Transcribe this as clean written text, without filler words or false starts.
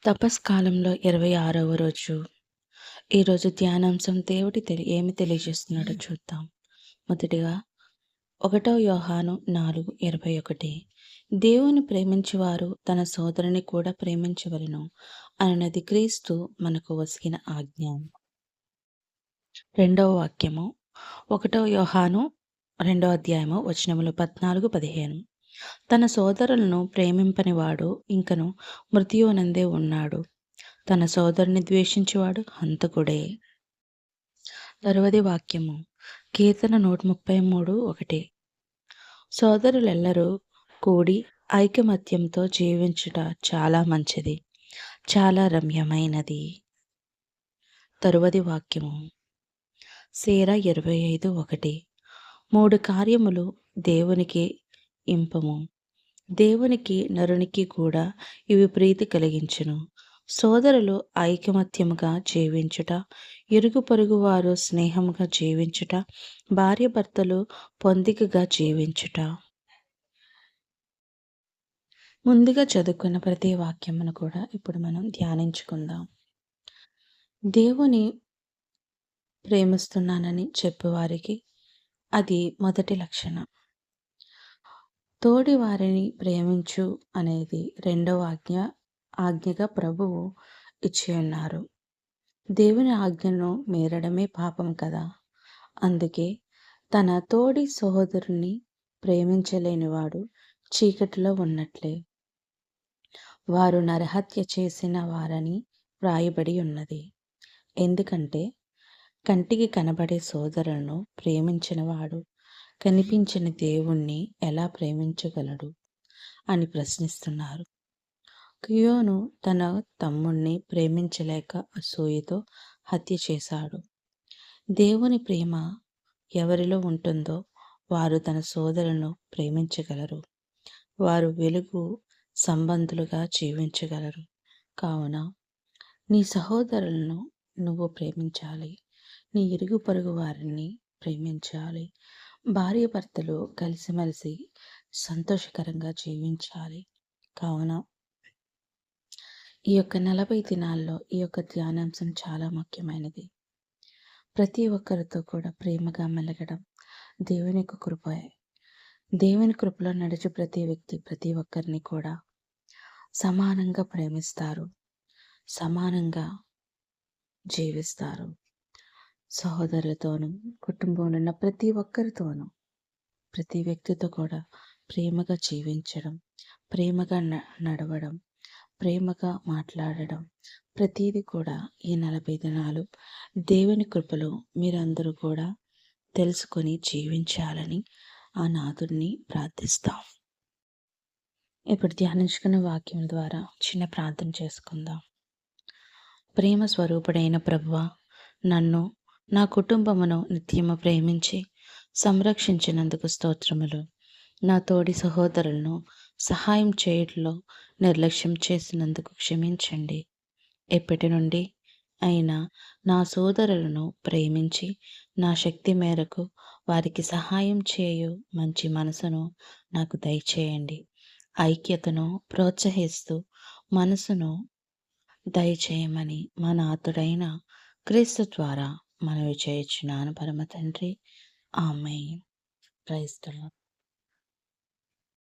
తపస్కాలంలో 26వ రోజు. ఈరోజు ధ్యానాంశం దేవుడు ఏమి తెలియజేస్తున్నాడో చూద్దాం. మొదటిగా 1 యోహాను 4:21 దేవుని ప్రేమించువారు తన సోదరుని కూడా ప్రేమించవలెను అన్నది క్రీస్తు మనకు ఒసిగిన ఆజ్ఞ. రెండవ వాక్యము 1 యోహాను 2వ అధ్యాయము వచనములు 14, 15 తన సోదరులను ప్రేమింపనివాడు ఇంకను మృత్యువునందే ఉన్నాడు. తన సోదరుని ద్వేషించువాడు హంతకుడే. తరువాతి వాక్యము కీర్తన 133:1 సోదరులెల్లరూ కూడి ఐకమత్యంతో జీవించుట చాలా మంచిది, చాలా రమ్యమైనది. తరువాతి వాక్యము సేరా 25:1 మూడు కార్యములు దేవునికి ఇంపము, దేవునికి నరునికి కూడా ఇవి ప్రీతి కలిగించును. సోదరులు ఐకమత్యముగా జీవించుట, ఇరుగు పొరుగు వారు స్నేహముగా జీవించుట, భార్యాభర్తలు పొందికగా జీవించుట. ముందుగా చదువుకున్న ప్రతి వాక్యమును కూడా ఇప్పుడు మనం ధ్యానించుకుందాం. దేవుని ప్రేమిస్తున్నానని చెప్పేవారికి అది మొదటి లక్షణం. తోడి వారిని ప్రేమించు అనేది రెండవ ఆజ్ఞగా ప్రభువు ఇచ్చి ఉన్నారు. దేవుని ఆజ్ఞను మీరడమే పాపం కదా. అందుకే తన తోడి సహోదరుని ప్రేమించలేనివాడు చీకటిలో ఉన్నట్లే. వారు నరహత్య చేసిన వారని వ్రాయబడి ఉన్నది. ఎందుకంటే కంటికి కనబడే సోదరులను ప్రేమించినవాడు కనిపించిన దేవుణ్ణి ఎలా ప్రేమించగలడు అని ప్రశ్నిస్తున్నారు. కియోను తన తమ్ముణ్ణి ప్రేమించలేక అసూయతో హత్య చేశాడు. దేవుని ప్రేమ ఎవరిలో ఉంటుందో వారు తన సోదరులను ప్రేమించగలరు. వారు వెలుగు సంబంధులుగా జీవించగలరు. కావున నీ సహోదరులను నువ్వు ప్రేమించాలి. నీ ఇరుగు పొరుగు వారిని ప్రేమించాలి. భార్యాభర్తలు కలిసిమెలిసి సంతోషకరంగా జీవించాలి. కావున ఈ యొక్క 40 దినాల్లో ఈ యొక్క ధ్యానాంశం చాలా ముఖ్యమైనది. ప్రతి ఒక్కరితో కూడా ప్రేమగా మెలగడం దేవుని యొక్క కృపే. దేవుని కృపలో నడిచి ప్రతి వ్యక్తి ప్రతి ఒక్కరిని కూడా సమానంగా ప్రేమిస్తారు, సమానంగా జీవిస్తారు. సహోదరులతోనూ, కుటుంబంలో ఉన్న ప్రతి ఒక్కరితోనూ, ప్రతి వ్యక్తితో కూడా ప్రేమగా జీవించడం, ప్రేమగా నడవడం, ప్రేమగా మాట్లాడడం, ప్రతీది కూడా ఈ 40 దినాలు దేవుని కృపలో మీరందరూ కూడా తెలుసుకొని జీవించాలని ఆ నాథుడిని ప్రార్థిస్తాం. ఇప్పుడు ధ్యానించుకున్న వాక్యం ద్వారా చిన్న ప్రార్థన చేసుకుందాం. ప్రేమ స్వరూపుడైన ప్రభువా, నన్ను నా కుటుంబమును నిత్యము ప్రేమించి సంరక్షించినందుకు స్తోత్రములు. నా తోడి సహోదరులను సహాయం చేయడంలో నిర్లక్ష్యం చేసినందుకు క్షమించండి. ఎప్పటి నుండి అయినా నా సోదరులను ప్రేమించి నా శక్తి మేరకు వారికి సహాయం చేయు మంచి మనసును నాకు దయచేయండి. ఐక్యతను ప్రోత్సహిస్తూ మనసును దయచేయమని మా నాథుడైన క్రీస్తు ద్వారా మనవి చేయుచున్నాను పరమ తండ్రి. ఆమేన్. Praise the lord.